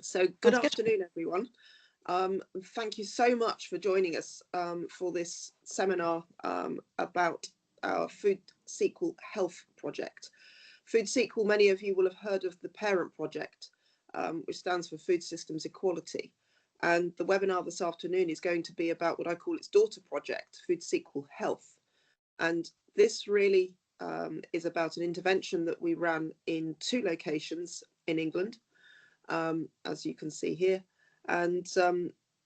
So good afternoon, everyone. Thank you so much for joining us for this seminar about our FoodSEqual Health project. FoodSEqual, many of you will have heard of the parent project, which stands for Food Systems Equality. And the webinar this afternoon is going to be about what I call its daughter project, FoodSEqual Health. And this really is about an intervention that we ran in 2 locations in England, as you can see here. And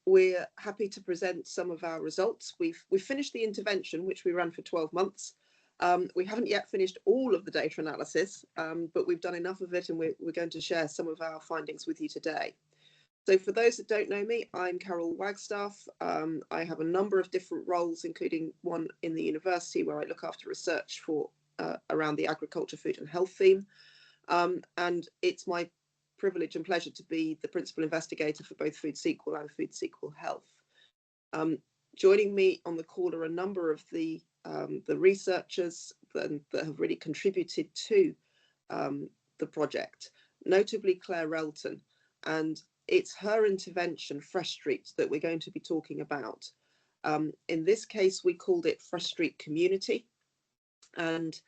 we're happy to present some of our results. We've finished the intervention, which we ran for 12 months. We haven't yet finished all of the data analysis, but we've done enough of it, and we're going to share some of our findings with you today. So for those that don't know me, I'm Carol Wagstaff. I have a number of different roles, including one in the university where I look after research for around the agriculture, food and health theme. And it's my privilege and pleasure to be the principal investigator for both FoodSEqual and FoodSEqual Health. Joining me on the call are a number of the researchers that have really contributed to the project, notably Claire Relton, and it's her intervention, Fresh Street, that we're going to be talking about. In this case, we called it Fresh Street Community, and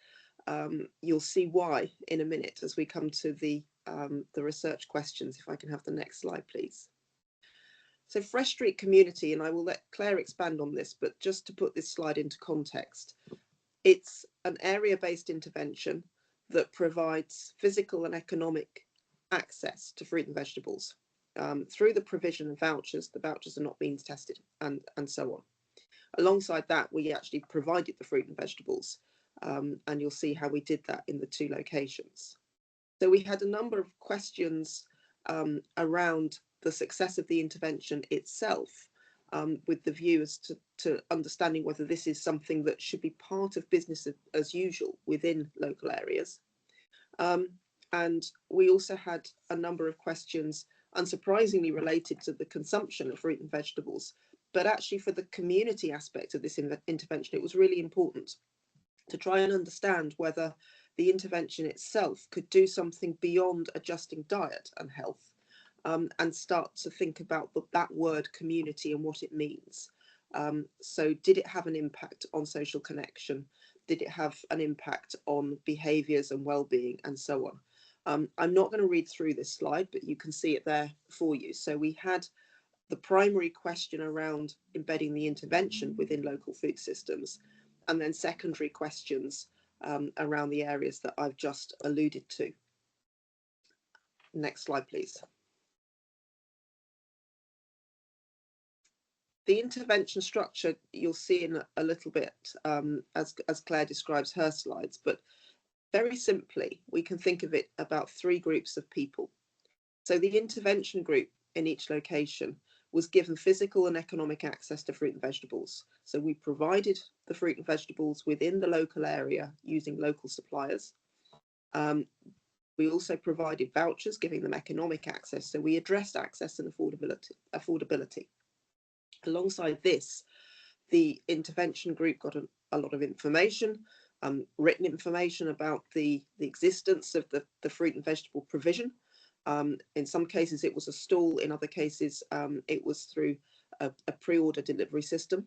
you'll see why in a minute as we come to the research questions. If I can have the next slide, please. So Fresh Street Community, and I will let Claire expand on this, but just to put this slide into context, it's an area-based intervention that provides physical and economic access to fruit and vegetables through the provision of vouchers. The vouchers are not means tested, and so on. Alongside that, we actually provided the fruit and vegetables, and you'll see how we did that in the 2 locations. So we had a number of questions around the success of the intervention itself, with the view as to understanding whether this is something that should be part of business as usual within local areas. And we also had a number of questions, unsurprisingly related to the consumption of fruit and vegetables, but actually for the community aspect of this intervention, it was really important to try and understand whether the intervention itself could do something beyond adjusting diet and health, and start to think about that word community and what it means. So did it have an impact on social connection? Did it have an impact on behaviours and well-being, and so on? I'm not going to read through this slide, but you can see it there for you. So we had the primary question around embedding the intervention within local food systems, and then secondary questions around the areas that I've just alluded to. Next slide, please. The intervention structure you'll see in a little bit as Claire describes her slides, but very simply, we can think of it about 3 groups of people. So the intervention group in each location was given physical and economic access to fruit and vegetables. So we provided the fruit and vegetables within the local area using local suppliers. We also provided vouchers, giving them economic access. So we addressed access and affordability. Alongside this, the intervention group got a lot of information, written information about the existence of the fruit and vegetable provision. In some cases, it was a stall. In other cases, it was through a pre-order delivery system.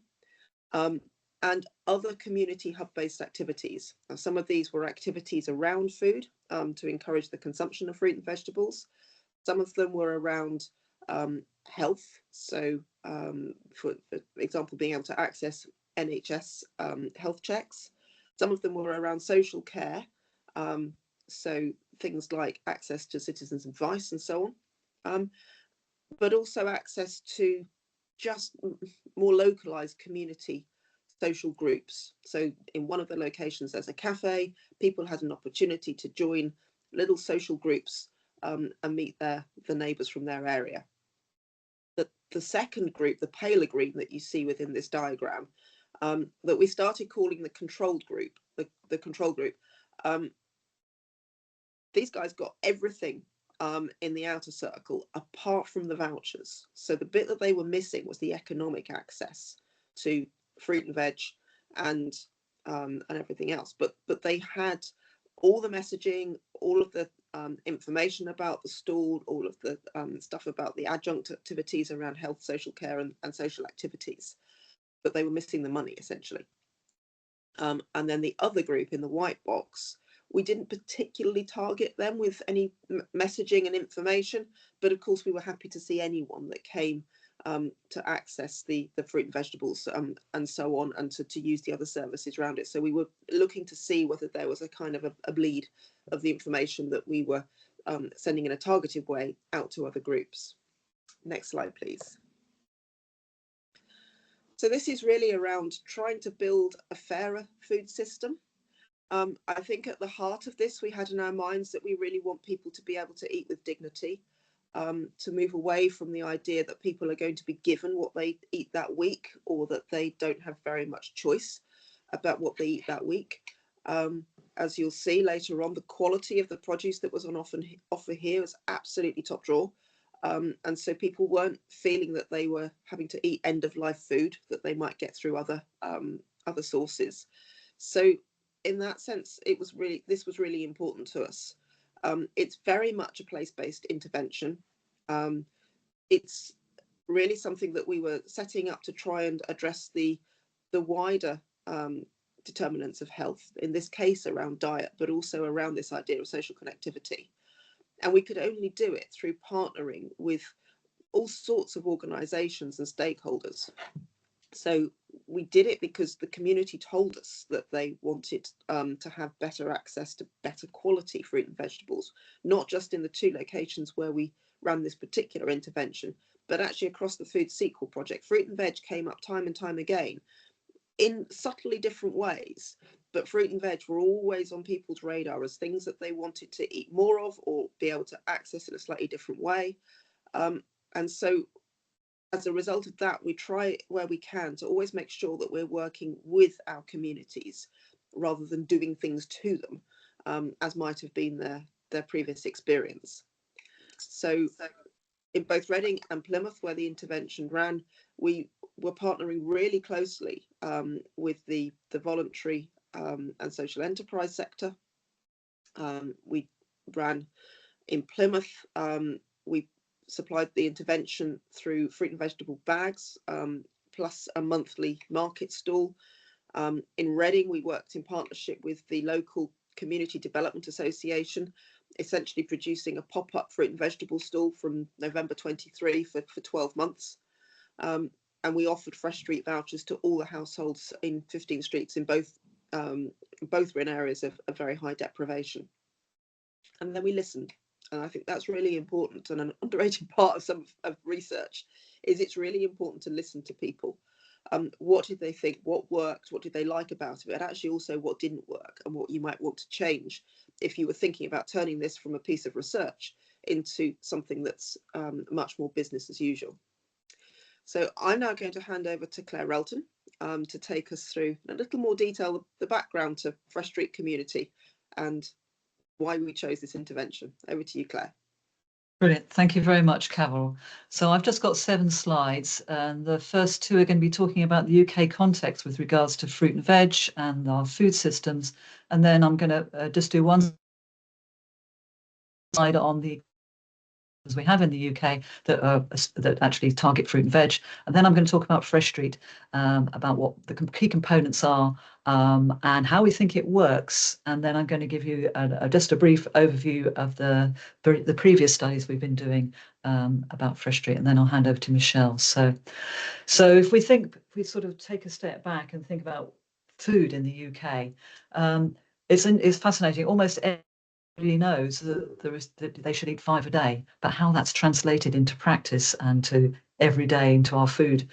And other community hub-based activities. Now, some of these were activities around food to encourage the consumption of fruit and vegetables. Some of them were around health. So, for example, being able to access NHS health checks. Some of them were around social care. So things like access to citizens' advice and so on. But also access to just more localized community social groups. So in one of the locations, there's a cafe. People had an opportunity to join little social groups and meet the neighbours from their area. The second group, the paler green that you see within this diagram, that we started calling the controlled group, the control group. These guys got everything in the outer circle apart from the vouchers. So the bit that they were missing was the economic access to fruit and veg and everything else. But they had all the messaging, all of the information about the stall, all of the stuff about the adjunct activities around health, social care and social activities, but they were missing the money essentially. And then the other group in the white box, we didn't particularly target them with any messaging and information, but of course we were happy to see anyone that came to access the fruit and vegetables and so on, and to use the other services around it. So we were looking to see whether there was a kind of a bleed of the information that we were sending in a targeted way out to other groups. Next slide, please. So this is really around trying to build a fairer food system. I think at the heart of this, we had in our minds that we really want people to be able to eat with dignity, to move away from the idea that people are going to be given what they eat that week, or that they don't have very much choice about what they eat that week. As you'll see later on, the quality of the produce that was on offer here was absolutely top drawer. And so people weren't feeling that they were having to eat end-of-life food that they might get through other sources. So in that sense, this was really important to us. It's very much a place-based intervention. It's really something that we were setting up to try and address the wider determinants of health, in this case around diet, but also around this idea of social connectivity. And we could only do it through partnering with all sorts of organisations and stakeholders. So we did it because the community told us that they wanted to have better access to better quality fruit and vegetables, not just in the 2 locations where we ran this particular intervention, but actually across the FoodSEqual project. Fruit and veg came up time and time again in subtly different ways, but fruit and veg were always on people's radar as things that they wanted to eat more of or be able to access in a slightly different way. And so as a result of that, we try where we can to always make sure that we're working with our communities rather than doing things to them, as might have been their previous experience. So in both Reading and Plymouth, where the intervention ran, we were partnering really closely with the voluntary and social enterprise sector. We ran in Plymouth, we supplied the intervention through fruit and vegetable bags, plus a monthly market stall. In Reading, we worked in partnership with the local Community Development Association, essentially producing a pop-up fruit and vegetable stall from November 23 for 12 months. And we offered Fresh Street vouchers to all the households in 15 streets in both were in areas of very high deprivation. And then we listened. And I think that's really important, and an underrated part of some of research is it's really important to listen to people. What did they think? What worked? What did they like about it? And actually also what didn't work and what you might want to change if you were thinking about turning this from a piece of research into something that's much more business as usual. So I'm now going to hand over to Claire Relton to take us through in a little more detail the background to Fresh Street Community and why we chose this intervention. Over to you, Claire. Brilliant. Thank you very much, Carol. So I've just got 7 slides, and the first 2 are going to be talking about the UK context with regards to fruit and veg and our food systems. And then I'm going to just do one slide on the we have in the UK that actually target fruit and veg, and then I'm going to talk about Fresh Street, about what the key components are and how we think it works, and then I'm going to give you just a brief overview of the previous studies we've been doing about Fresh Street, and then I'll hand over to Michelle. So if we sort of take a step back and think about food in the UK, it's fascinating. Almost everybody knows that they should eat 5 a day, but how that's translated into practice and to every day into our food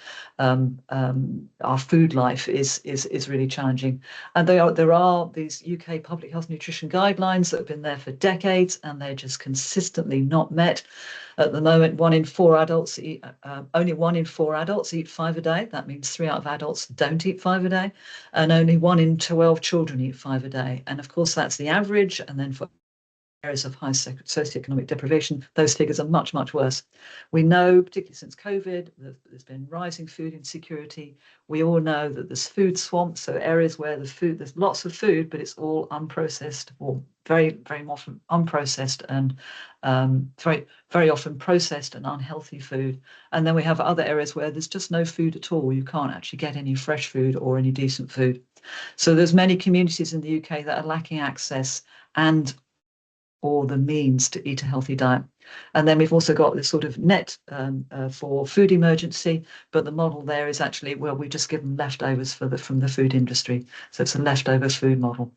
life is really challenging. And there are these UK public health nutrition guidelines that have been there for decades, and they're just consistently not met. At the moment, only 1 in 4 adults eat 5 a day. That means 3 out of adults don't eat 5 a day, and only 1 in 12 children eat 5 a day. And of course, that's the average. And then for areas of high socioeconomic deprivation, those figures are much, much worse. We know, particularly since COVID, there's been rising food insecurity. We all know that there's food swamps, so areas where there's lots of food, but it's all unprocessed, or very, very often unprocessed, and very, very often processed and unhealthy food. And then we have other areas where there's just no food at all. You can't actually get any fresh food or any decent food. So there's many communities in the UK that are lacking access and or the means to eat a healthy diet. And then we've also got this sort of net for food emergency, but the model there is actually, well, we just give them leftovers from the food industry. So it's a leftover food model.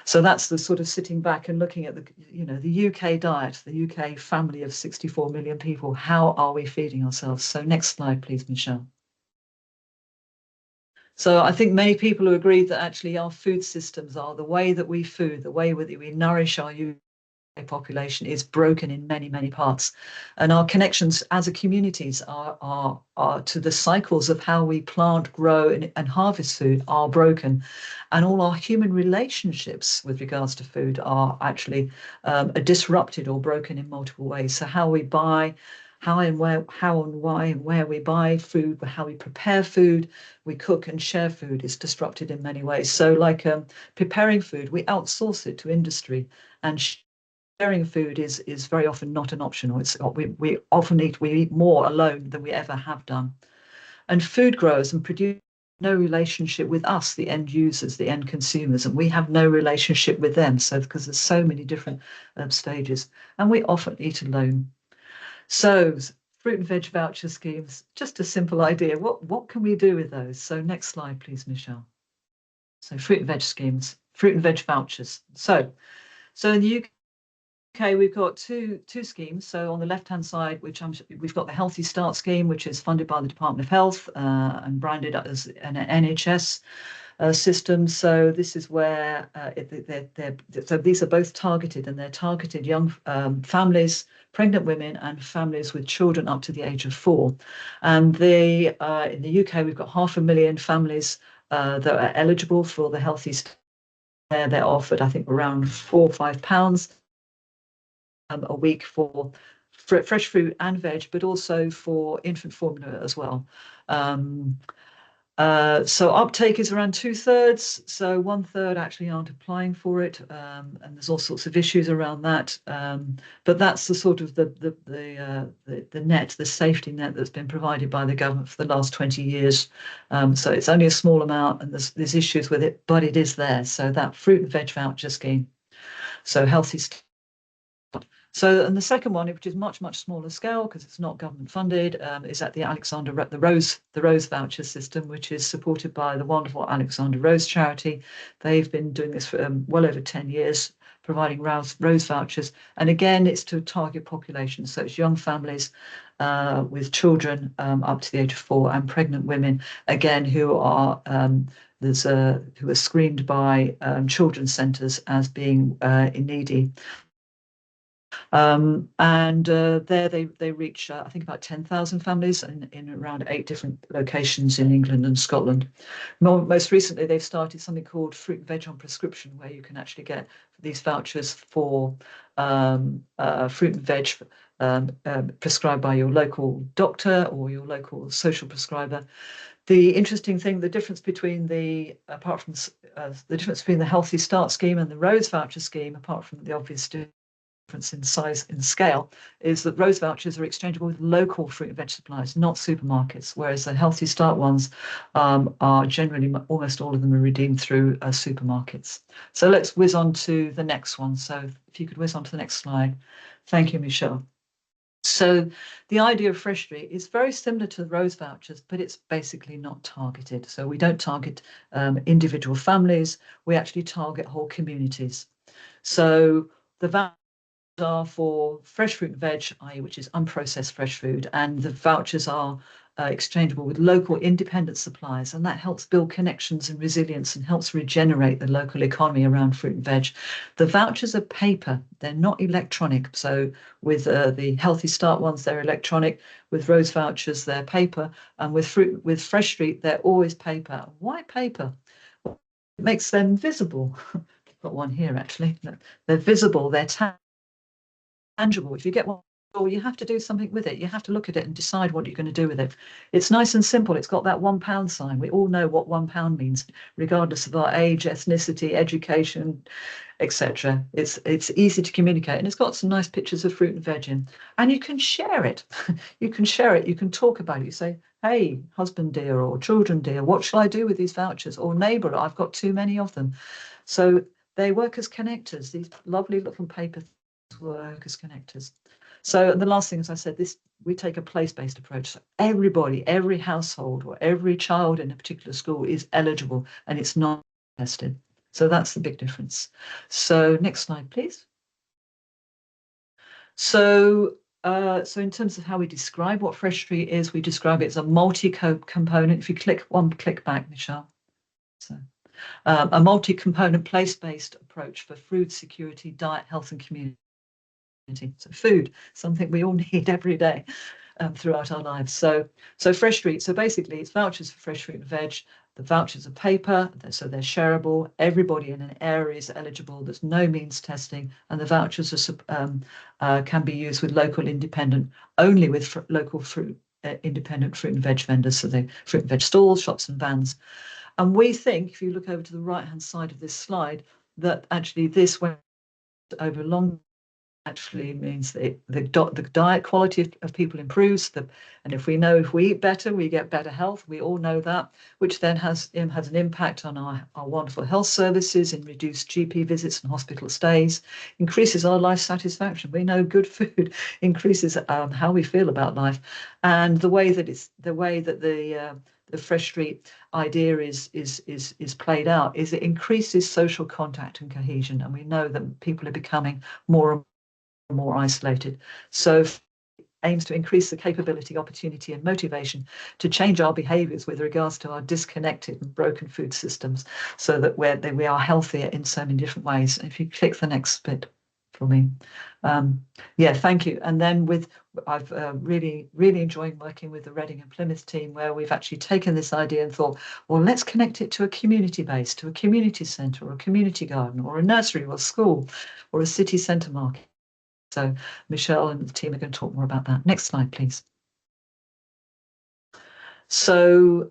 So that's the sort of sitting back and looking at the UK diet, the UK family of 64 million people. How are we feeding ourselves? So next slide, please, Michelle. So I think many people have agreed that actually our food systems are the way that we food, the way that we nourish our population is broken in many, many parts. And our connections as a communities are to the cycles of how we plant, grow, and harvest food are broken. And all our human relationships with regards to food are actually disrupted or broken in multiple ways. So how we buy, how and why and where we buy food, how we prepare food, we cook and share food is disrupted in many ways. So like preparing food, we outsource it to industry, and sharing food is very often not an option. We often eat more alone than we ever have done. And food growers and producers have no relationship with us, the end users, the end consumers, and we have no relationship with them. So because there's so many different stages, and we often eat alone. So fruit and veg voucher schemes, just a simple idea. What can we do with those? So next slide, please, Michelle. So fruit and veg schemes, fruit and veg vouchers. So in the UK, we've got two schemes. So on the left-hand side, we've got the Healthy Start scheme, which is funded by the Department of Health and branded as an NHS system. So this is where so these are both targeted, and they're targeted young families, pregnant women, and families with children up to the age of 4. And in the UK, we've got 500,000 families that are eligible for the Healthy Start. They're offered, I think, around £4 or £5 a week for fresh fruit and veg, but also for infant formula as well. So uptake is around 2/3. So 1/3 actually aren't applying for it, and there's all sorts of issues around that. But that's the sort of the net, the safety net that's been provided by the government for the last 20 years. So it's only a small amount, and there's issues with it, but it is there. So that fruit and veg voucher scheme. So healthy. So, and the second one, which is much, much smaller scale because it's not government funded, is at the Rose voucher system, which is supported by the wonderful Alexander Rose charity. They've been doing this for well over 10 years, providing Rose vouchers. And again, it's to target populations. So it's young families with children up to the age of 4, and pregnant women, again, who are screened by children's centres as being needy. And there they reach, I think, about 10,000 families in around 8 different locations in England and Scotland. Most recently, they've started something called Fruit and Veg on Prescription, where you can actually get these vouchers for fruit and veg prescribed by your local doctor or your local social prescriber. The interesting thing, the difference between the difference between the Healthy Start scheme and the Rose voucher scheme, apart from the obvious difference in size and scale, is that Rose vouchers are exchangeable with local fruit and veg suppliers, not supermarkets, whereas the Healthy Start ones are generally, almost all of them are redeemed through supermarkets. So let's whiz on to the next one. So if you could whiz on to the next slide. Thank you, Michelle. So the idea of Fresh Street is very similar to the Rose vouchers, but it's basically not targeted. So we don't target individual families, we actually target whole communities. So the vouchers are for fresh fruit and veg, i.e. which is unprocessed fresh food, and the vouchers are exchangeable with local independent suppliers, and that helps build connections and resilience and helps regenerate the local economy around fruit and veg. The vouchers are paper, they're not electronic. So with the Healthy Start ones, they're electronic. With Rose vouchers, they're paper, and with Fresh Street, they're always paper. Why paper? Well, it makes them visible. I've got one here actually. They're visible, they're tangible. If you get one, you have to do something with it. You have to look at it and decide what you're going to do with it. It's nice and simple. It's got that £1 sign. We all know what £1 means, regardless of our age, ethnicity, education, etc. It's easy to communicate, and it's got some nice pictures of fruit and veg in, and you can share it. You can share it. You can talk about it. You say, "Hey, husband dear, or children dear, what shall I do with these vouchers?" Or neighbour, "I've got too many of them." So they work as connectors. These lovely little paper work as connectors. So the last thing, as I said, we take a place-based approach. So everybody, every household, or every child in a particular school is eligible, and it's not tested. So that's the big difference. So next slide, please. So in terms of how we describe what Fresh Street is, we describe it as a multi-component. If you click back, Michelle. So a multi-component place-based approach for food security, diet, health, and community. So food, something we all need every day throughout our lives. So Fresh Street, so basically it's vouchers for fresh fruit and veg. The vouchers are paper, so they're shareable. Everybody in an area is eligible. There's no means testing, and the vouchers can be used with local independent, only with local independent fruit and veg vendors. So the fruit and veg stalls, shops and vans. And we think, if you look over to the right-hand side of this slide, that actually this went over long actually means that the diet quality of people improves. And if we eat better, we get better health. We all know that, which then has an impact on our wonderful health services in reduced GP visits and hospital stays, increases our life satisfaction. We know good food increases how we feel about life, and the way that the Fresh Street idea is played out is it increases social contact and cohesion, and we know that people are becoming more and more isolated. So aims to increase the capability, opportunity, and motivation to change our behaviours with regards to our disconnected and broken food systems, so that we are healthier in so many different ways. If you click the next bit for me. Yeah, thank you. And then I've really enjoyed working with the Reading and Plymouth team, where we've actually taken this idea and thought, well, let's connect it to a community base, to a community centre or a community garden or a nursery or a school or a city centre market. So Michelle and the team are going to talk more about that. Next slide, please. So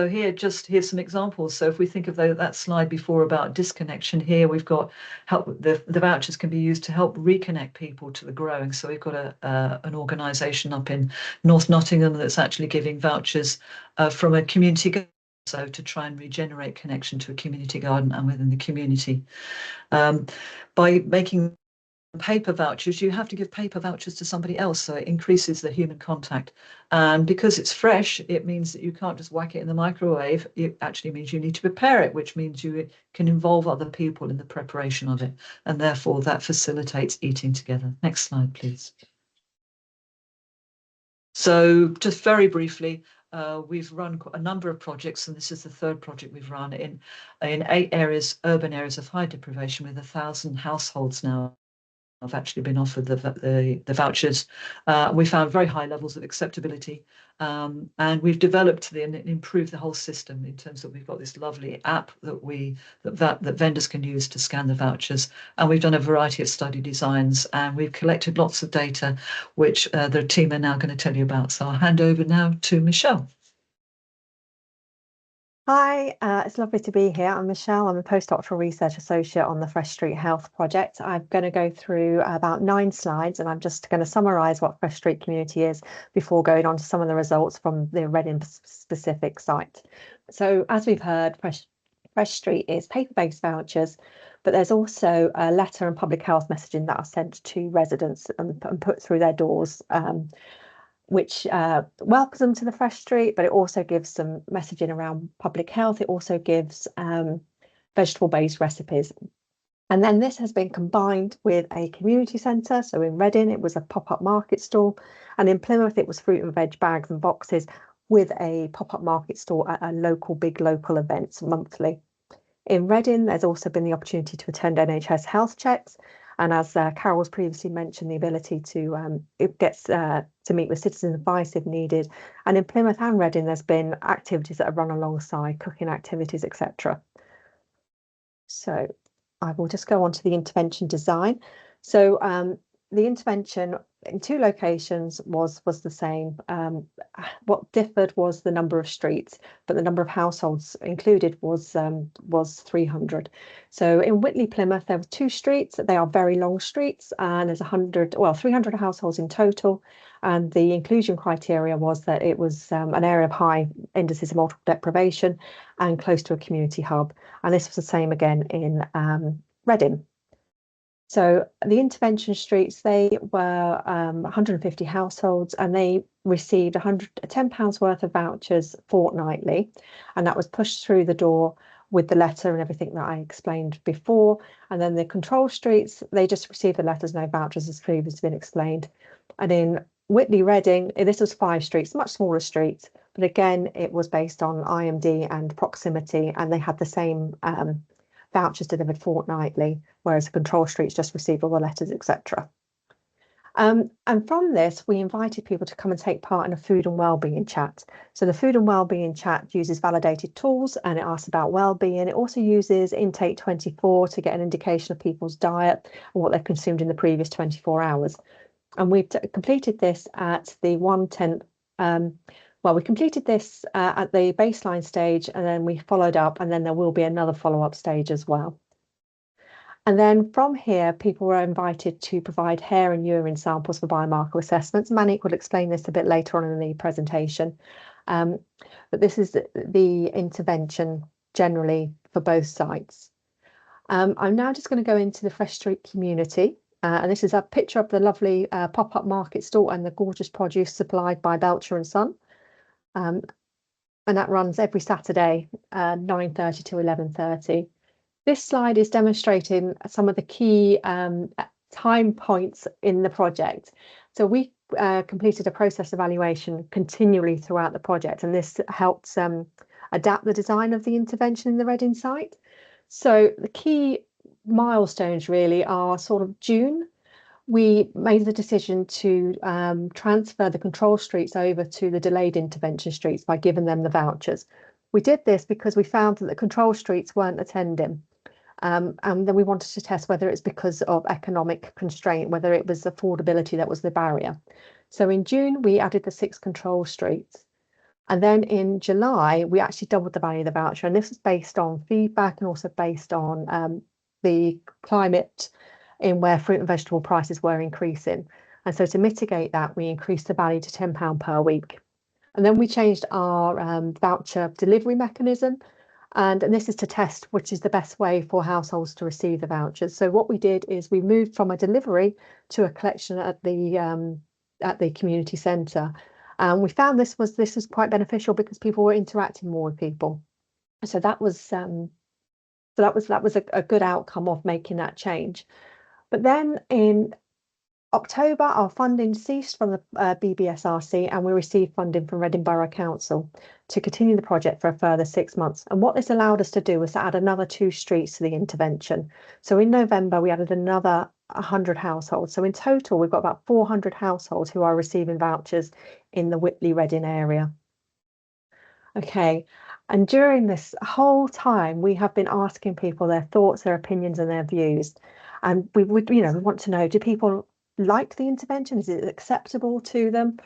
here's some examples. So if we think of that slide before about disconnection, here we've got the vouchers can be used to help reconnect people to the growing. So we've got an organisation up in North Nottingham that's actually giving vouchers from a community garden, so to try and regenerate connection to a community garden and within the community. By making paper vouchers, you have to give paper vouchers to somebody else, so it increases the human contact. And because it's fresh, it means that you can't just whack it in the microwave. It actually means you need to prepare it, which means you can involve other people in the preparation of it, and therefore that facilitates eating together. Next slide, please. So just very briefly, we've run a number of projects, and this is the third project we've run in 8 areas, urban areas of high deprivation, with 1,000 households now have actually been offered the vouchers. We found very high levels of acceptability, and we've developed and improved the whole system in terms of we've got this lovely app that vendors can use to scan the vouchers, and we've done a variety of study designs, and we've collected lots of data, which the team are now going to tell you about. So I'll hand over now to Michelle. Hi, it's lovely to be here. I'm Michelle. I'm a postdoctoral research associate on the Fresh Street Health project. I'm going to go through about 9 slides, and I'm just going to summarise what Fresh Street Community is before going on to some of the results from the Reading specific site. So as we've heard, Fresh Street is paper-based vouchers, but there's also a letter and public health messaging that are sent to residents and put through their doors, which welcomes them to the Fresh Street, but it also gives some messaging around public health. It also gives vegetable-based recipes. And then this has been combined with a community centre. So in Reading, it was a pop-up market stall. And in Plymouth, it was fruit and veg bags and boxes with a pop-up market stall at a big local events monthly. In Reading, there's also been the opportunity to attend NHS health checks. And as Carol's previously mentioned, the ability to meet with citizen advice if needed. And in Plymouth and Reading, there's been activities that are run alongside, cooking activities, etc. So I will just go on to the intervention design. So the intervention in 2 locations was the same. What differed was the number of streets, but the number of households included was 300. So in Whitley, Plymouth, there were 2 streets. They are very long streets, and there's 300 households in total. And the inclusion criteria was that it was an area of high indices of multiple deprivation and close to a community hub. And this was the same again in Reading. So the intervention streets, they were 150 households, and they received £110 worth of vouchers fortnightly, and that was pushed through the door with the letter and everything that I explained before. And then the control streets, they just received the letters, no vouchers, as previously been explained. And in Whitley, Reading, this was 5 streets, much smaller streets, but again, it was based on IMD and proximity, and they had the same vouchers delivered fortnightly, whereas the control streets just received all the letters, etc. And from this, we invited people to come and take part in a food and wellbeing chat. So the food and wellbeing chat uses validated tools, and it asks about wellbeing. It also uses Intake 24 to get an indication of people's diet and what they've consumed in the previous 24 hours. And we've completed this at the 1/10. We completed this at the baseline stage, and then we followed up, and then there will be another follow-up stage as well. And then from here, people were invited to provide hair and urine samples for biomarker assessments. Manik will explain this a bit later on in the presentation. But this is the intervention generally for both sites. I'm now just going to go into the Fresh Street community. And this is a picture of the lovely pop-up market stall and the gorgeous produce supplied by Belcher and Son. And that runs every Saturday, 9:30 to 11:30. This slide is demonstrating some of the key time points in the project. So we completed a process evaluation continually throughout the project, and this helped adapt the design of the intervention in the Reading site. So the key milestones really are sort of June. We made the decision to transfer the control streets over to the delayed intervention streets by giving them the vouchers. We did this because we found that the control streets weren't attending. And then we wanted to test whether it's because of economic constraint, whether it was affordability that was the barrier. So in June, we added the 6 control streets. And then in July, we actually doubled the value of the voucher. And this was based on feedback and also based on the climate in where fruit and vegetable prices were increasing. And so to mitigate that, we increased the value to £10 per week. And then we changed our voucher delivery mechanism. And this is to test which is the best way for households to receive the vouchers. So what we did is we moved from a delivery to a collection at the community centre. And we found this was quite beneficial because people were interacting more with people. So that was a good outcome of making that change. But then in October, our funding ceased from the BBSRC, and we received funding from Reading Borough Council to continue the project for a further 6 months. And what this allowed us to do was to add another 2 streets to the intervention. So in November, we added another 100 households. So in total, we've got about 400 households who are receiving vouchers in the Whitley Reading area. Okay. And during this whole time, we have been asking people their thoughts, their opinions, and their views. And we would, we want to know, do people like the intervention? Is it acceptable to them?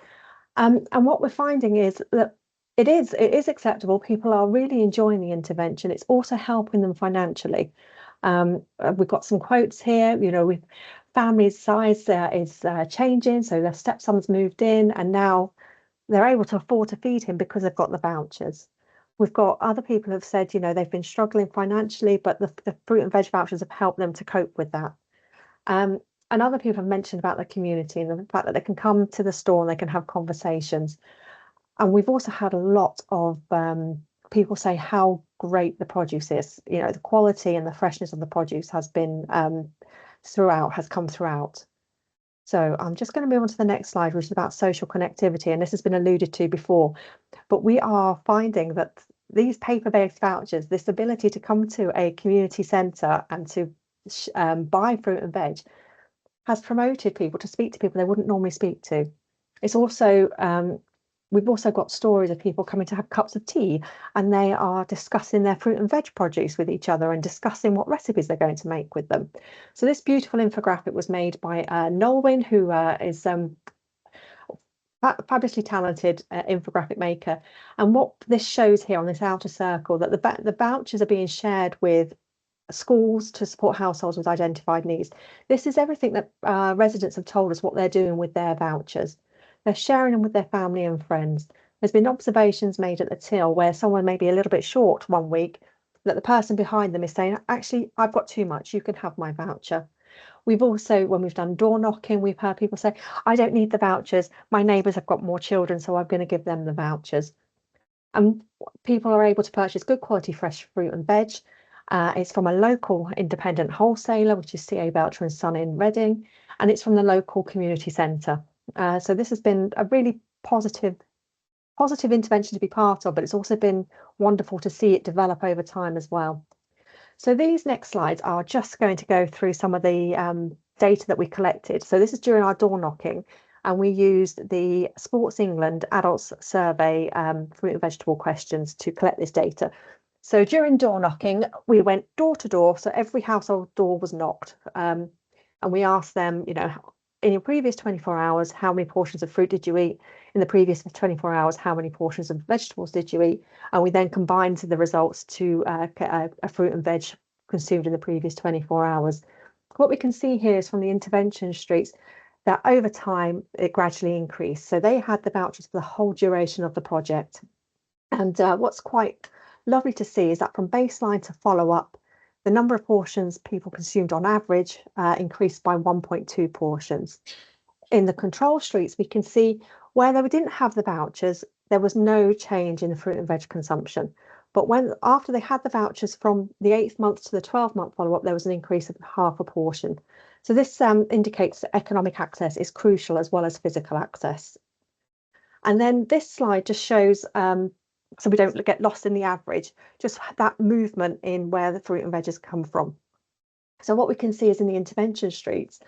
And what we're finding is that it is acceptable. People are really enjoying the intervention. It's also helping them financially. We've got some quotes here, with family size is changing. So their stepson's moved in, and now they're able to afford to feed him because they've got the vouchers. We've got other people who have said, they've been struggling financially, but the fruit and veg vouchers have helped them to cope with that. And other people have mentioned about the community and the fact that they can come to the store and they can have conversations. And we've also had a lot of people say how great the produce is. The quality and the freshness of the produce has been has come throughout. So I'm just going to move on to the next slide, which is about social connectivity. And this has been alluded to before, but we are finding that these paper-based vouchers, this ability to come to a community centre and to buy fruit and veg, has promoted people to speak to people they wouldn't normally speak to. It's also we've also got stories of people coming to have cups of tea, and they are discussing their fruit and veg produce with each other and discussing what recipes they're going to make with them. So this beautiful infographic was made by Nolwyn, who is fabulously talented infographic maker. And what this shows here on this outer circle, that the vouchers are being shared with schools to support households with identified needs. This is everything that residents have told us what they're doing with their vouchers. They're sharing them with their family and friends. There's been observations made at the till where someone may be a little bit short one week, that the person behind them is saying, actually, I've got too much, you can have my voucher. We've also, when we've done door knocking, we've heard people say, I don't need the vouchers, my neighbours have got more children, so I'm going to give them the vouchers. And people are able to purchase good quality fresh fruit and veg. It's from a local independent wholesaler, which is C.A. Belcher and Son in Reading, and it's from the local community centre. So this has been a really positive intervention to be part of, but it's also been wonderful to see it develop over time as well. So these next slides are just going to go through some of the data that we collected. So this is during our door knocking, and we used the Sports England Adults Survey fruit and vegetable questions to collect this data. So during door knocking, we went door to door. So every household door was knocked. And we asked them, you know, in your previous 24 hours, how many portions of fruit did you eat? In the previous 24 hours, how many portions of vegetables did you eat? And we then combined the results to a fruit and veg consumed in the previous 24 hours. What we can see here is from the intervention streets that over time, it gradually increased. So they had the vouchers for the whole duration of the project. And what's quite lovely to see is that from baseline to follow up, the number of portions people consumed on average increased by 1.2 portions. In the control streets, we can see where they didn't have the vouchers, there was no change in the fruit and veg consumption. But after they had the vouchers from the 8th month to the 12-month follow-up, there was an increase of half a portion. So this indicates that economic access is crucial as well as physical access. And then this slide just shows, so we don't get lost in the average, just that movement in where the fruit and veggies come from. So what we can see is in the intervention streets,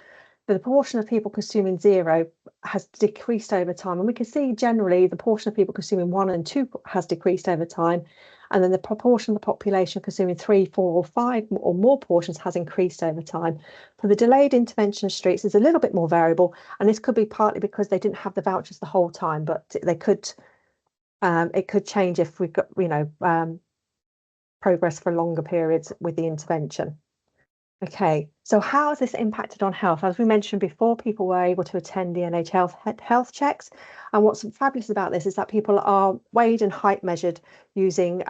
the proportion of people consuming 0 has decreased over time. And we can see generally the portion of people consuming 1 and 2 has decreased over time. And then the proportion of the population consuming 3, 4 or 5 or more portions has increased over time. For the delayed intervention streets, is a little bit more variable. And this could be partly because they didn't have the vouchers the whole time, but they could, it could change if we got, you know, progress for longer periods with the intervention. Okay, so how has this impacted on health? As we mentioned before, people were able to attend the NHS health checks. And what's fabulous about this is that people are weighed and height measured using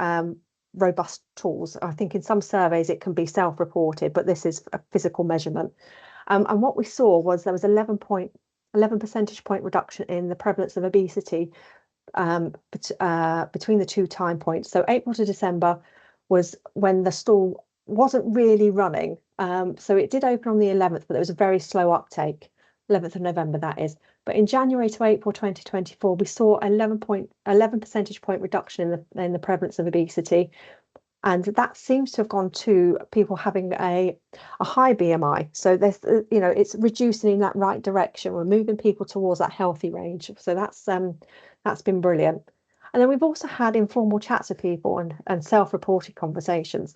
robust tools. I think in some surveys it can be self-reported, but this is a physical measurement. And what we saw was there was 11 percentage point reduction in the prevalence of obesity between the 2 time points. So April to December was when the stall wasn't really running. So it did open on the 11th, but there was a very slow uptake, 11th of November, that is. But in January to April 2024, we saw 11 percentage point reduction in the prevalence of obesity. And that seems to have gone to people having a high BMI. So there's, you know, it's reducing in that right direction. We're moving people towards that healthy range. So that's been brilliant. And then we've also had informal chats with people and self-reported conversations.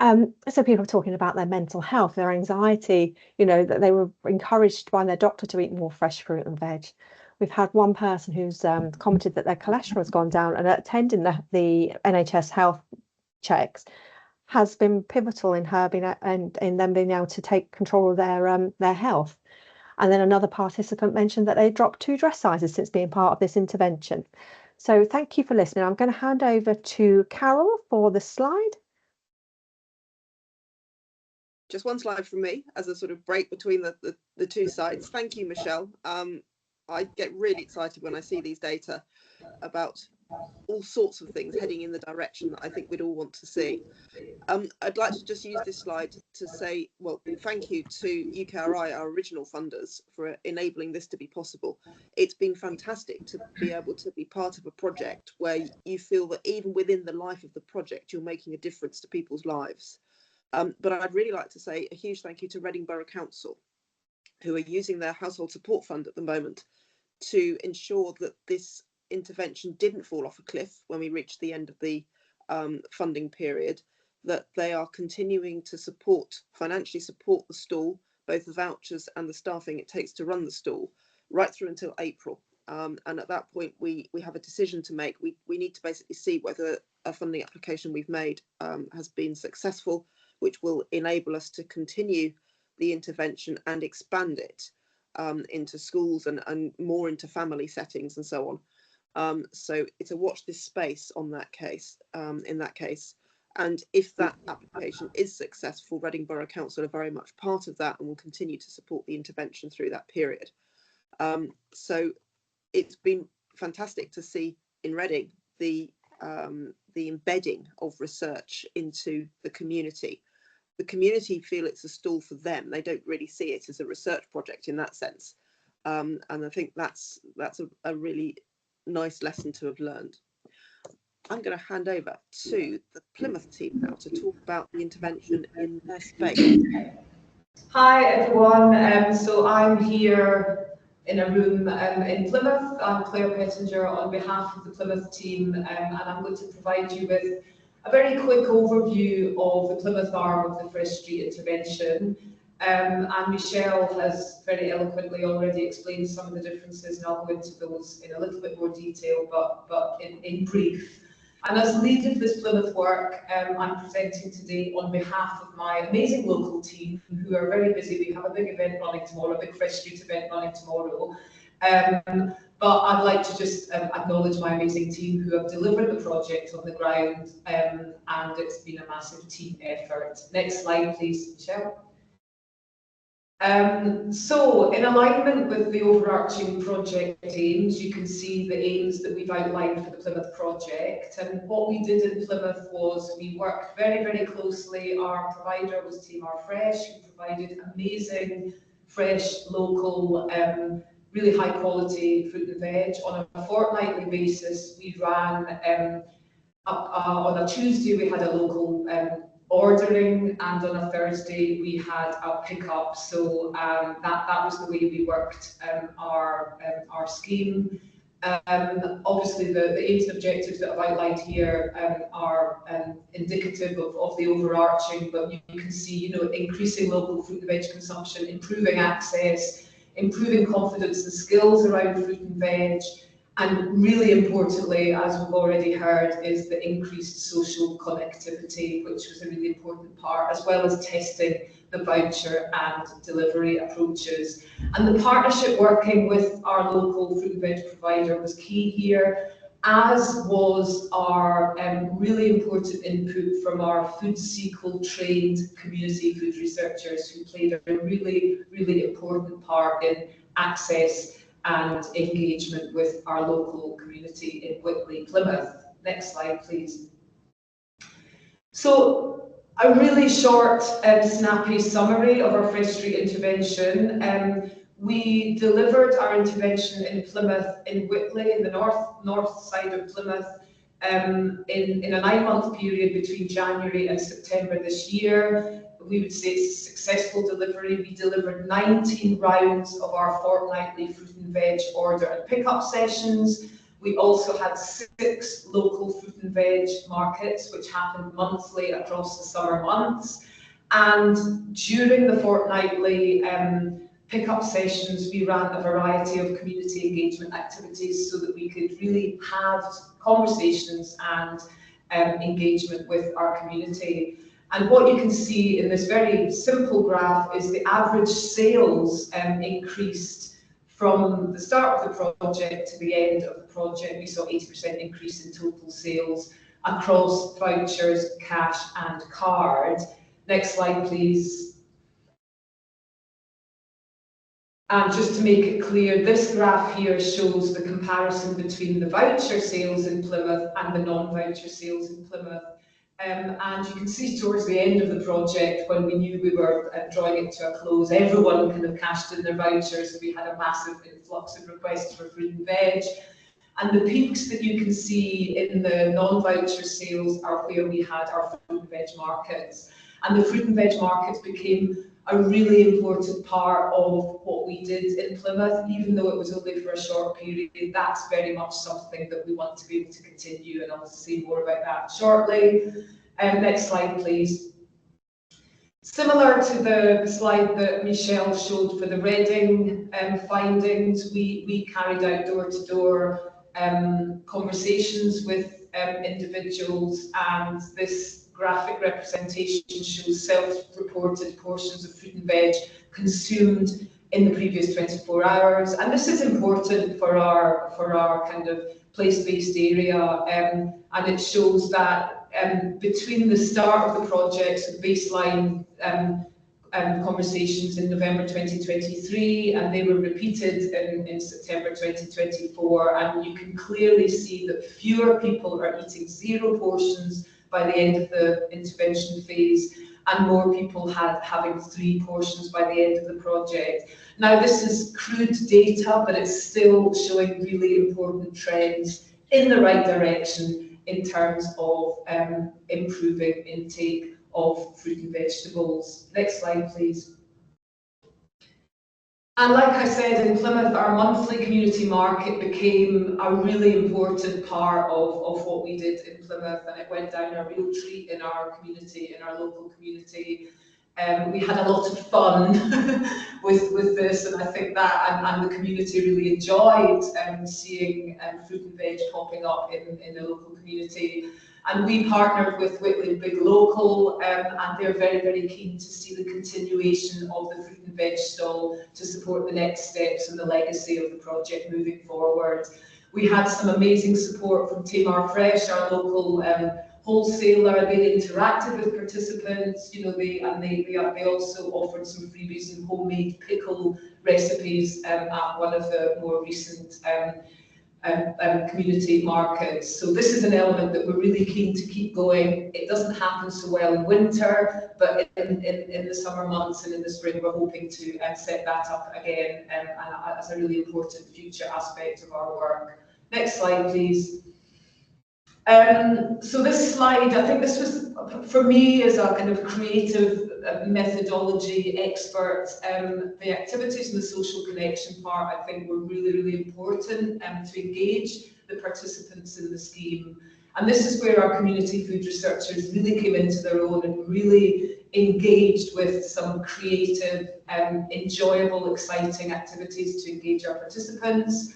So people are talking about their mental health, their anxiety, you know, that they were encouraged by their doctor to eat more fresh fruit and veg. We've had one person who's commented that their cholesterol has gone down, and attending the NHS health checks has been pivotal in her being and in them being able to take control of their health. And then another participant mentioned that they dropped 2 dress sizes since being part of this intervention. So thank you for listening. I'm going to hand over to Carol for the slide. Just one slide from me as a sort of break between the 2 sides. Thank you, Michelle. I get really excited when I see these data about all sorts of things heading in the direction that I think we'd all want to see. I'd like to just use this slide to say, well, thank you to UKRI, our original funders, for enabling this to be possible. It's been fantastic to be able to be part of a project where you feel that even within the life of the project, you're making a difference to people's lives. But I'd really like to say a huge thank you to Reading Borough Council, who are using their household support fund at the moment to ensure that this intervention didn't fall off a cliff when we reached the end of the funding period, that they are continuing to financially support the stall, both the vouchers and the staffing it takes to run the stall, right through until April. And at that point, we have a decision to make. We need to basically see whether a funding application we've made has been successful, which will enable us to continue the intervention and expand it into schools and more into family settings and so on. So it's a watch this space on that case, in that case. And if that application is successful, Reading Borough Council are very much part of that and will continue to support the intervention through that period. So it's been fantastic to see in Reading the embedding of research into the community. The community feel it's a stall for them. They don't really see it as a research project in that sense. And I think that's a really nice lesson to have learned. I'm going to hand over to the Plymouth team now to talk about the intervention in their space. Hi everyone, so I'm here in a room in Plymouth. I'm Claire Pettinger on behalf of the Plymouth team, and I'm going to provide you with a very quick overview of the Plymouth arm of the Fresh Street intervention. And Michelle has very eloquently already explained some of the differences, and I'll go into those in a little bit more detail, but in brief. And as lead of this Plymouth work, I'm presenting today on behalf of my amazing local team, who are very busy. We have a big event running tomorrow, a big Fresh Street event running tomorrow. But I'd like to just acknowledge my amazing team who have delivered the project on the ground, and it's been a massive team effort. Next slide, please, Michelle. So in alignment with the overarching project aims, you can see the aims that we've outlined for the Plymouth project. And what we did in Plymouth was we worked very, very closely. Our provider was Team Our Fresh, who provided amazing, fresh, local, really high quality fruit and veg. On a fortnightly basis, we ran, on a Tuesday we had a local ordering, and on a Thursday we had a pickup. So that was the way we worked our scheme. Obviously the aims and objectives that I've outlined here are indicative of the overarching, but you can see, increasing local fruit and veg consumption, improving access, improving confidence and skills around fruit and veg, and really importantly, as we've already heard, is the increased social connectivity, which was a really important part, as well as testing the voucher and delivery approaches. And the partnership working with our local fruit and veg provider was key here, as was our really important input from our FoodSEqual trained community food researchers, who played a really, really important part in access and engagement with our local community in Whitley, Plymouth. Next slide, please. So a really short, snappy summary of our Fresh Street intervention. We delivered our intervention in Plymouth, in Whitley, in the north side of Plymouth, in a 9-month period between January and September this year. We would say it's a successful delivery. We delivered 19 rounds of our fortnightly fruit and veg order and pickup sessions. We also had 6 local fruit and veg markets, which happened monthly across the summer months. And during the fortnightly pickup sessions, we ran a variety of community engagement activities so that we could really have conversations and engagement with our community. And what you can see in this very simple graph is the average sales increased from the start of the project to the end of the project. We saw 80% increase in total sales across vouchers, cash and card. Next slide, please. And just to make it clear, this graph here shows the comparison between the voucher sales in Plymouth and the non-voucher sales in Plymouth. And you can see towards the end of the project, when we knew we were drawing it to a close, everyone kind of cashed in their vouchers. We had a massive influx of requests for fruit and veg. And the peaks that you can see in the non-voucher sales are where we had our fruit and veg markets. And the fruit and veg markets became a really important part of what we did in Plymouth, even though it was only for a short period. That's very much something that we want to be able to continue, and I'll say more about that shortly. Next slide, please. Similar to the slide that Michelle showed for the Reading findings, we carried out door-to-door conversations with individuals, and this graphic representation shows self-reported portions of fruit and veg consumed in the previous 24 hours. And this is important for our kind of place-based area, and it shows that between the start of the project, so baseline conversations in November 2023, and they were repeated in September 2024, and you can clearly see that fewer people are eating 0 portions by the end of the intervention phase, and more people having 3 portions by the end of the project. Now, this is crude data, but it's still showing really important trends in the right direction in terms of improving intake of fruit and vegetables. Next slide, please. And like I said, in Plymouth, our monthly community market became a really important part of what we did in Plymouth, and it went down a real treat in our community, in our local community. We had a lot of fun with this, and I think that and the community really enjoyed seeing fruit and veg popping up in the local community. And we partnered with Whitley Big Local, and they're very, very keen to see the continuation of the fruit and veg stall to support the next steps and the legacy of the project moving forward. We had some amazing support from Tamar Fresh, our local wholesaler. They interacted with participants, you know, they also offered some freebies and homemade pickle recipes at one of the more recent community markets. So this is an element that we're really keen to keep going. It doesn't happen so well in winter, but in the summer months and in the spring, we're hoping to set that up again as a really important future aspect of our work. Next slide, please. So this slide, I think this was, for me, as a kind of creative methodology expert, the activities and the social connection part, I think, were really, really important to engage the participants in the scheme. And this is where our community food researchers really came into their own and really engaged with some creative, enjoyable, exciting activities to engage our participants.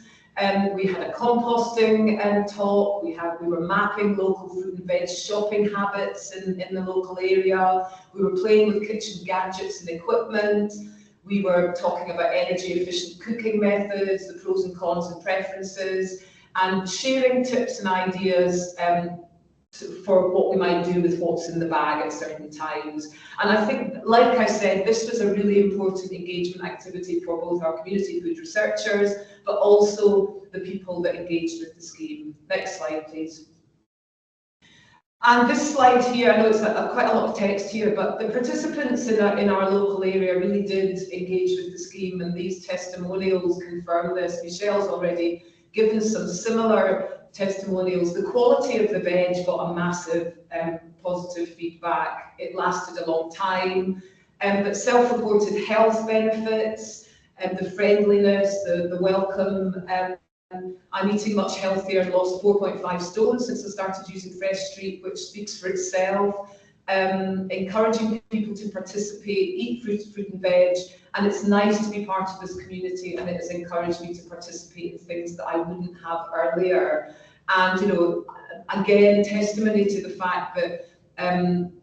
We had a composting talk. We were mapping local fruit and veg shopping habits in the local area. We were playing with kitchen gadgets and equipment. We were talking about energy efficient cooking methods, the pros and cons and preferences, and sharing tips and ideas for what we might do with what's in the bag at certain times. And I think, like I said, this was a really important engagement activity for both our community food researchers, but also the people that engaged with the scheme. Next slide, please. And this slide here, I know it's quite a lot of text here, but the participants in our local area really did engage with the scheme, and these testimonials confirm this. Michelle's already given some similar testimonials. The quality of the veg got a massive positive feedback. It lasted a long time, but self-reported health benefits, the friendliness, the welcome. I'm eating much healthier and lost 4.5 stone since I started using Fresh Street, which speaks for itself. Encouraging people to participate, eat fruit and veg, and it's nice to be part of this community, and it has encouraged me to participate in things that I wouldn't have earlier. And, you know, again, testimony to the fact that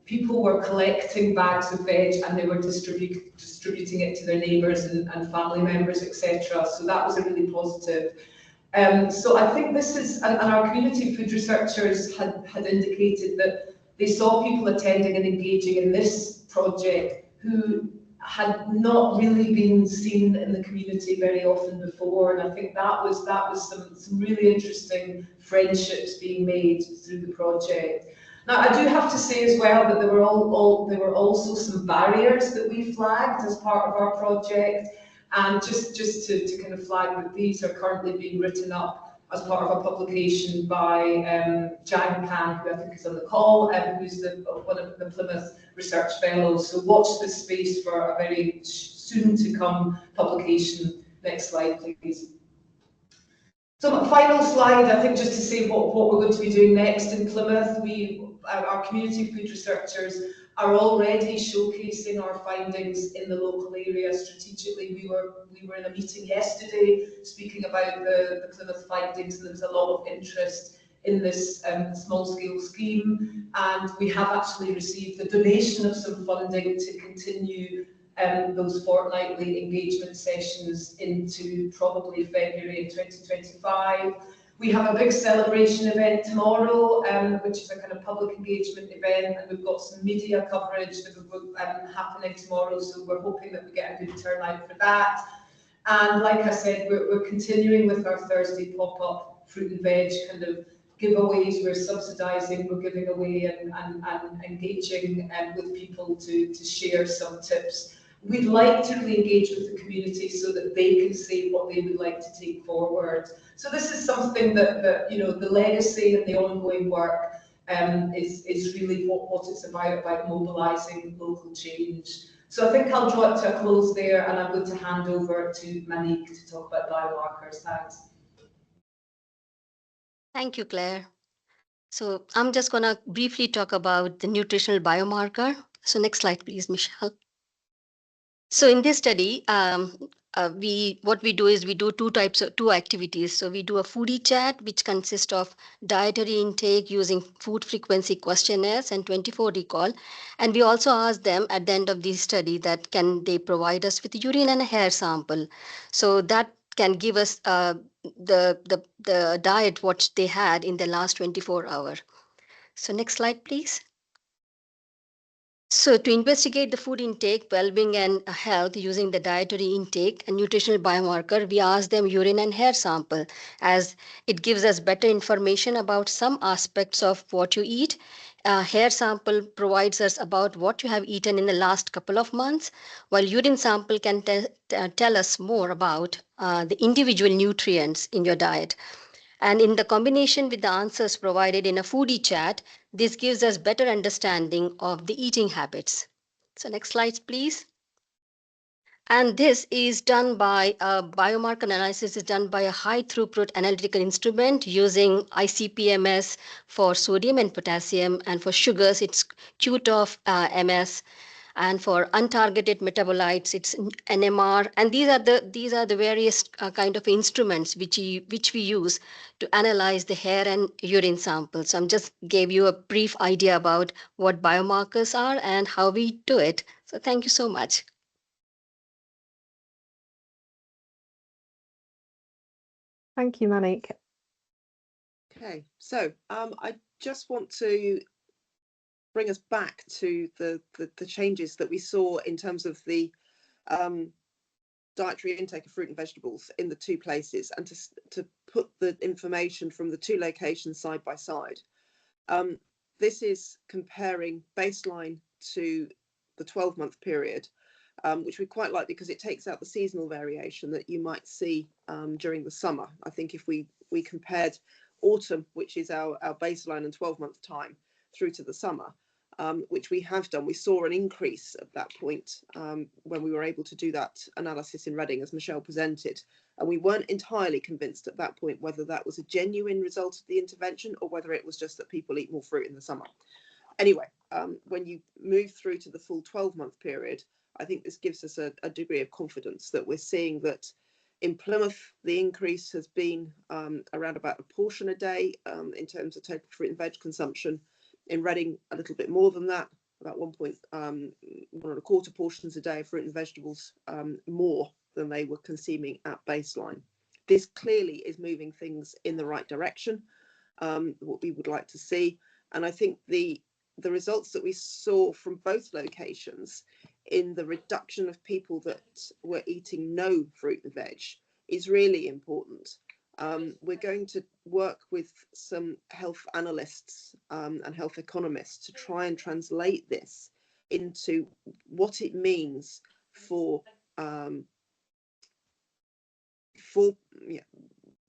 people were collecting bags of veg and they were distributing it to their neighbours and family members, etc. So that was a really positive. So I think this is, and our community food researchers had indicated that they saw people attending and engaging in this project who had not really been seen in the community very often before, and I think that was some really interesting friendships being made through the project. Now, I do have to say as well that there were also some barriers that we flagged as part of our project, and just to kind of flag that these are currently being written up as part of a publication by Jan Pan, who I think is on the call, who's one of the Plymouth Research Fellows. So watch this space for a very soon to come publication. Next slide, please. So my final slide, I think, just to say what we're going to be doing next in Plymouth. Our community food researchers are already showcasing our findings in the local area strategically. We were in a meeting yesterday speaking about the Plymouth findings, and there was a lot of interest in this small-scale scheme, and we have actually received the donation of some funding to continue those fortnightly engagement sessions into probably February 2025. We have a big celebration event tomorrow, which is a kind of public engagement event, and we've got some media coverage that will happening tomorrow, so we're hoping that we get a good turnout for that. And like I said, we're continuing with our Thursday pop-up fruit and veg kind of giveaways. We're subsidising, we're giving away and engaging with people to share some tips. We'd like to really engage with the community so that they can say what they would like to take forward. So this is something that you know, the legacy and the ongoing work is really what it's about mobilising local change. So I think I'll draw it to a close there, and I'm going to hand over to Monique to talk about biomarkers. Thanks. Thank you, Claire. So I'm just going to briefly talk about the nutritional biomarker. So next slide, please, Michelle. So in this study, what we do is we do two activities. So we do a foodie chat, which consists of dietary intake using food frequency questionnaires and 24 recall. And we also ask them at the end of the study that can they provide us with urine and a hair sample. So that can give us the diet what they had in the last 24 hours. So next slide, please. So to investigate the food intake, well-being and health using the dietary intake and nutritional biomarker, we ask them urine and hair sample, as it gives us better information about some aspects of what you eat. Hair sample provides us about what you have eaten in the last couple of months, while urine sample can tell us more about the individual nutrients in your diet. And in the combination with the answers provided in a foodie chat, this gives us better understanding of the eating habits. So next slide, please. And this is done by biomarker analysis is done by a high throughput analytical instrument using ICP-MS for sodium and potassium, and for sugars it's QTOF MS. And for untargeted metabolites, it's NMR. And these are the various kind of instruments which we use to analyze the hair and urine samples. So I'm just gave you a brief idea about what biomarkers are and how we do it. So thank you so much. Thank you, Monique. Okay, so I just want to bring us back to the changes that we saw in terms of the dietary intake of fruit and vegetables in the two places, and to put the information from the two locations side by side. This is comparing baseline to the 12-month period, which we quite like because it takes out the seasonal variation that you might see during the summer. I think if we compared autumn, which is our baseline and 12-month time, through to the summer, which we have done, we saw an increase at that point when we were able to do that analysis in Reading, as Michelle presented. And we weren't entirely convinced at that point whether that was a genuine result of the intervention or whether it was just that people eat more fruit in the summer. Anyway, when you move through to the full 12-month period, I think this gives us a degree of confidence that we're seeing that in Plymouth, the increase has been around about a portion a day in terms of total fruit and veg consumption. In Reading, a little bit more than that, about 1.25 portions a day of fruit and vegetables more than they were consuming at baseline. This clearly is moving things in the right direction, what we would like to see. And I think the results that we saw from both locations in the reduction of people that were eating no fruit and veg is really important. We're going to work with some health analysts and health economists to try and translate this into what it means for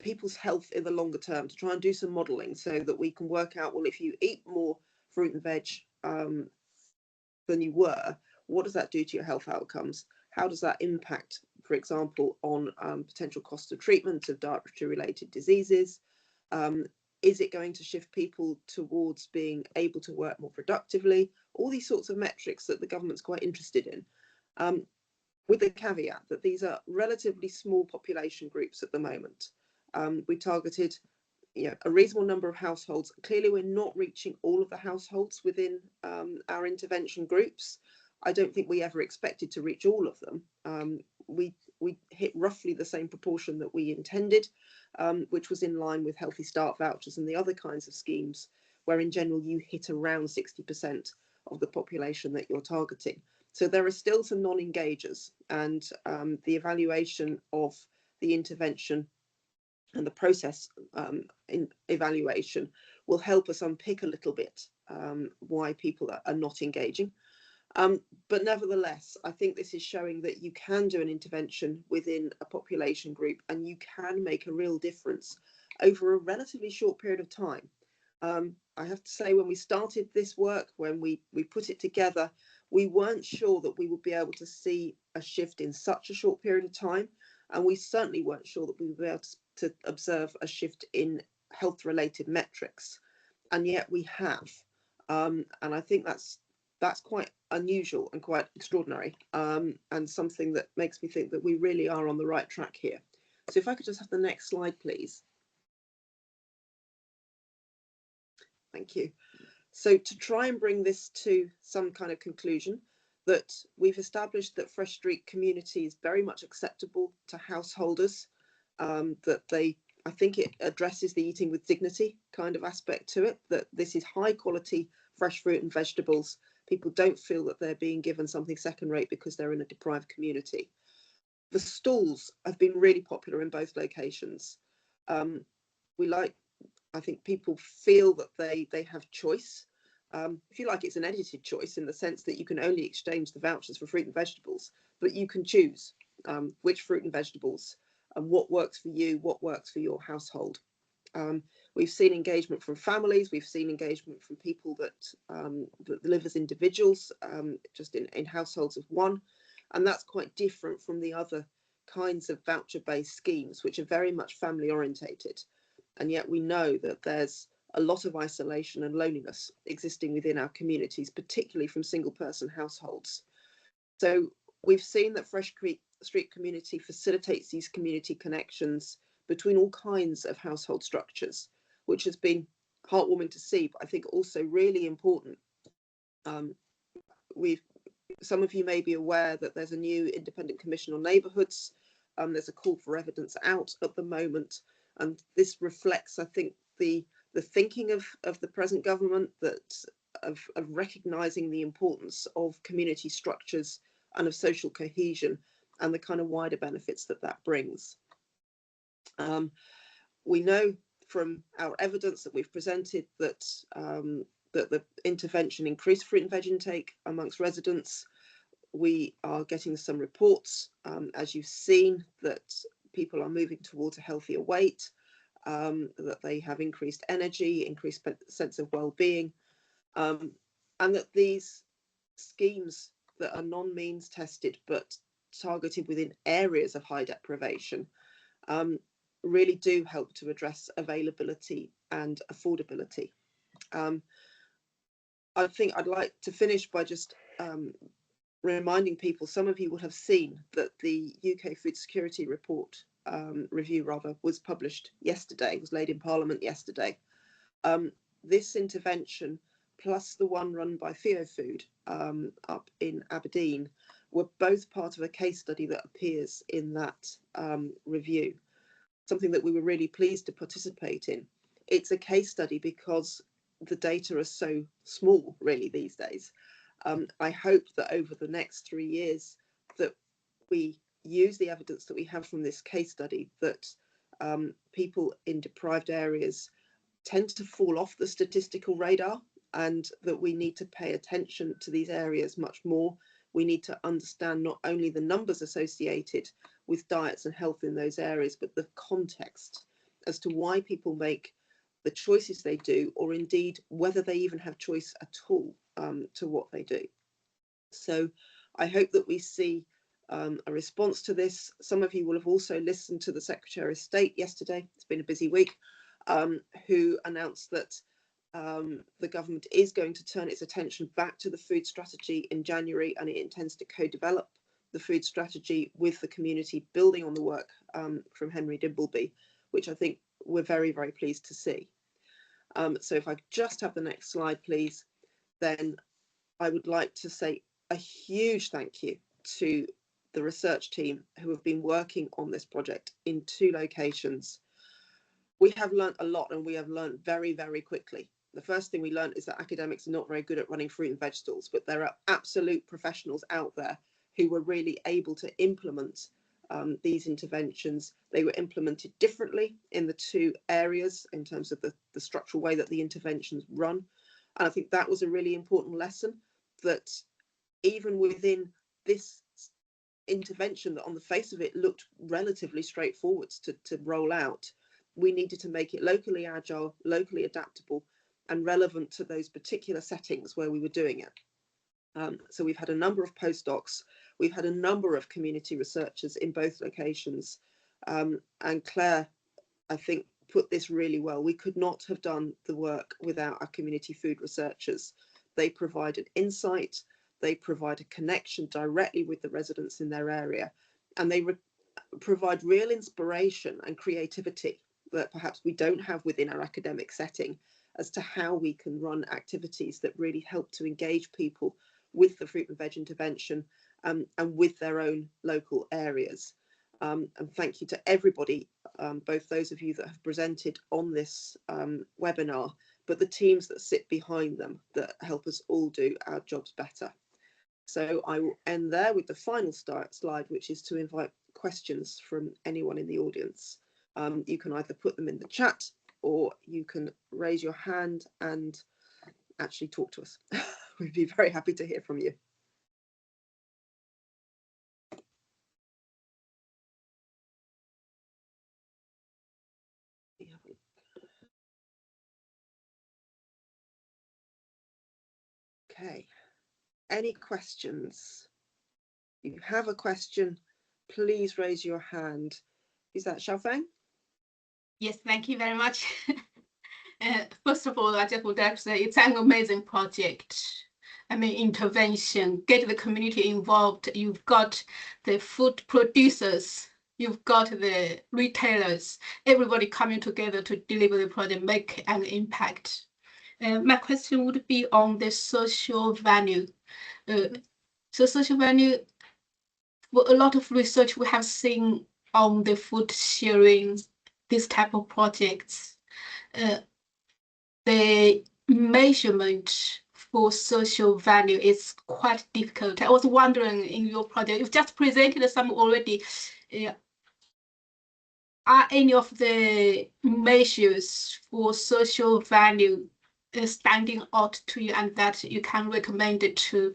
people's health in the longer term, to try and do some modelling so that we can work out, well, if you eat more fruit and veg than you were, what does that do to your health outcomes? How does that impact, for example, on potential cost of treatment of dietary related diseases? Is it going to shift people towards being able to work more productively? All these sorts of metrics that the government's quite interested in, with the caveat that these are relatively small population groups at the moment. We targeted a reasonable number of households. Clearly, we're not reaching all of the households within our intervention groups. I don't think we ever expected to reach all of them. We hit roughly the same proportion that we intended, which was in line with Healthy Start vouchers and the other kinds of schemes, where in general you hit around 60% of the population that you're targeting. So there are still some non-engagers, and the evaluation of the intervention and the process in evaluation will help us unpick a little bit why people are not engaging. But nevertheless, I think this is showing that you can do an intervention within a population group and you can make a real difference over a relatively short period of time. I have to say, when we started this work, when we put it together, we weren't sure that we would be able to see a shift in such a short period of time. And we certainly weren't sure that we would be able to observe a shift in health-related metrics. And yet we have. And I think that's quite unusual and quite extraordinary, and something that makes me think that we really are on the right track here. So if I could just have the next slide, please. Thank you. So to try and bring this to some kind of conclusion, that we've established that Fresh Street community is very much acceptable to householders, that I think it addresses the eating with dignity kind of aspect to it, that this is high quality fresh fruit and vegetables. People don't feel that they're being given something second rate because they're in a deprived community. The stalls have been really popular in both locations. I think people feel that they have choice. If you like, it's an edited choice in the sense that you can only exchange the vouchers for fruit and vegetables, but you can choose which fruit and vegetables and what works for you, what works for your household. We've seen engagement from families, we've seen engagement from people that live as individuals, just in households of one, and that's quite different from the other kinds of voucher-based schemes, which are very much family orientated. And yet we know that there's a lot of isolation and loneliness existing within our communities, particularly from single person households. So we've seen that Fresh Street community facilitates these community connections between all kinds of household structures, which has been heartwarming to see, but I think also really important. Some of you may be aware that there's a new Independent Commission on Neighbourhoods. There's a call for evidence out at the moment, and this reflects, I think, the thinking of the present government, that of recognising the importance of community structures and of social cohesion and the kind of wider benefits that brings. We know from our evidence that we've presented that that the intervention increased fruit and veg intake amongst residents. We are getting some reports, as you've seen, that people are moving towards a healthier weight, that they have increased energy, increased sense of well-being, and that these schemes that are non-means tested but targeted within areas of high deprivation really do help to address availability and affordability. I think I'd like to finish by just reminding people, some of you will have seen that the UK Food Security Report review was published yesterday, was laid in Parliament yesterday. This intervention plus the one run by FoodSEqual up in Aberdeen were both part of a case study that appears in that review, something that we were really pleased to participate in. It's a case study because the data are so small really these days. I hope that over the next 3 years that we use the evidence that we have from this case study, that people in deprived areas tend to fall off the statistical radar, and that we need to pay attention to these areas much more. We need to understand not only the numbers associated with diets and health in those areas, but the context as to why people make the choices they do, or indeed whether they even have choice at all to what they do. So I hope that we see a response to this. Some of you will have also listened to the Secretary of State yesterday, it's been a busy week, who announced that the government is going to turn its attention back to the food strategy in January, and it intends to co-develop the food strategy with the community, building on the work from Henry Dimbleby, which I think we're very, very pleased to see. So if I just have the next slide, please, then I would like to say a huge thank you to the research team who have been working on this project in 2 locations. We have learnt a lot, and we have learnt very, very quickly. The first thing we learned is that academics are not very good at running fruit and veg stalls, but there are absolute professionals out there who were really able to implement these interventions. They were implemented differently in the 2 areas in terms of the structural way that the interventions run. And I think that was a really important lesson, that even within this intervention that on the face of it looked relatively straightforward to roll out, we needed to make it locally agile, locally adaptable, and relevant to those particular settings where we were doing it. So we've had a number of postdocs, we've had a number of community researchers in both locations, and Claire, I think, put this really well. We could not have done the work without our community food researchers. They provide an insight, they provide a connection directly with the residents in their area, and they provide real inspiration and creativity that perhaps we don't have within our academic setting, as to how we can run activities that really help to engage people with the fruit and veg intervention and with their own local areas. And thank you to everybody, both those of you that have presented on this webinar, but the teams that sit behind them that help us all do our jobs better. So I will end there with the final slide, which is to invite questions from anyone in the audience. You can either put them in the chat, or you can raise your hand and actually talk to us. We'd be very happy to hear from you. Okay, any questions? If you have a question, please raise your hand. Is that Xiaofeng? Yes, thank you very much. First of all, I just would like to say it's an amazing project. I mean, intervention, get the community involved. You've got the food producers, you've got the retailers, everybody coming together to deliver the project, make an impact. My question would be on the social value. So social value, well, a lot of research we have seen on the food sharing, this type of projects. The measurement for social value is quite difficult. I was wondering, in your project, you've just presented some already. Are any of the measures for social value standing out to you, and that you can recommend it to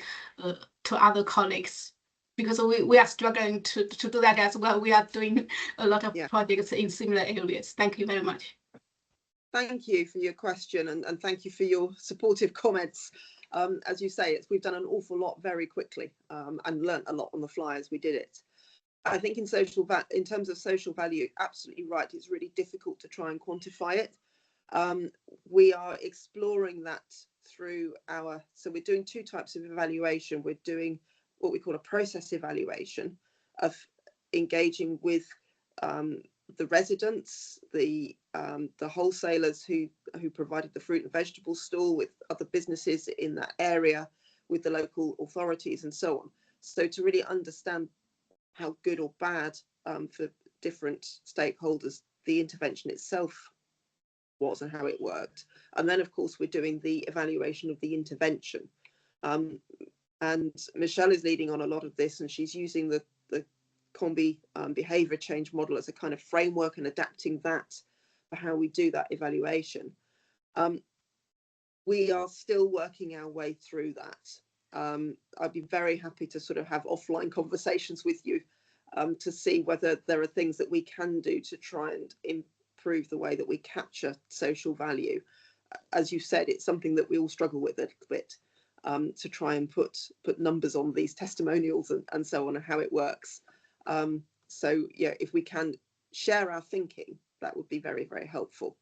other colleagues? Because we are struggling to do that as well. We are doing a lot of projects in similar areas. Thank you very much. Thank you for your question, and thank you for your supportive comments. As you say, we've done an awful lot very quickly and learnt a lot on the fly as we did it. I think in terms of social value, absolutely right. It's really difficult to try and quantify it. We are exploring that through so we're doing 2 types of evaluation. We're doing what we call a process evaluation of engaging with the residents, the wholesalers who provided the fruit and vegetable stall, with other businesses in that area, with the local authorities and so on. So to really understand how good or bad for different stakeholders the intervention itself was and how it worked. And then of course we're doing the evaluation of the intervention. And Michelle is leading on a lot of this, and she's using the Combi behaviour change model as a kind of framework and adapting that for how we do that evaluation. We are still working our way through that. I'd be very happy to sort of have offline conversations with you to see whether there are things that we can do to try and improve the way that we capture social value. As you said, it's something that we all struggle with a little bit, to try and put numbers on these testimonials and so on, and how it works. So yeah, if we can share our thinking, that would be very, very helpful.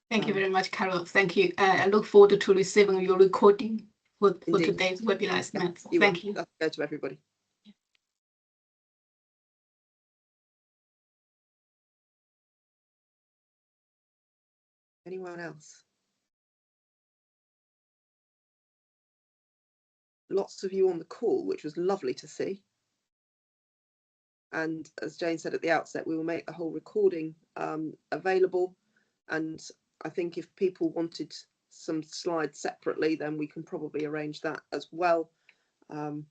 Thank you very much, Carol. Thank you. I look forward to receiving your recording for today's webinar. Yeah, Thank you. That's fair to everybody. Anyone else? Lots of you on the call, which was lovely to see. And as Jane said at the outset, we will make the whole recording available. And I think if people wanted some slides separately, then we can probably arrange that as well. And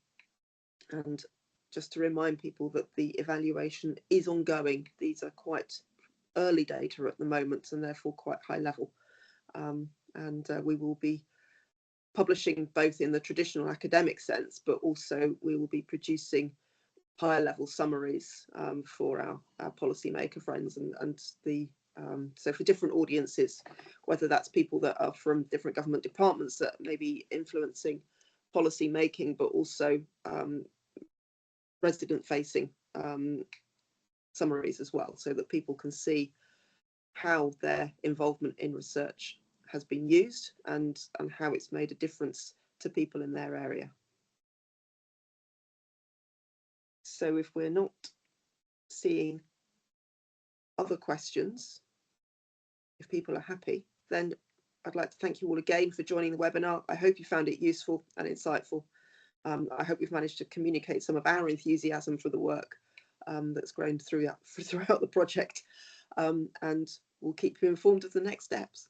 just to remind people that the evaluation is ongoing. These are quite early data at the moment, and therefore quite high level. We will be publishing both in the traditional academic sense, but also we will be producing higher level summaries for our policymaker friends and the so for different audiences, whether that's people that are from different government departments that may be influencing policy making, but also resident facing summaries as well, so that people can see how their involvement in research has been used and how it's made a difference to people in their area. So if we're not seeing other questions, if people are happy, then I'd like to thank you all again for joining the webinar. I hope you found it useful and insightful. I hope we've managed to communicate some of our enthusiasm for the work that's grown throughout the project, and we'll keep you informed of the next steps.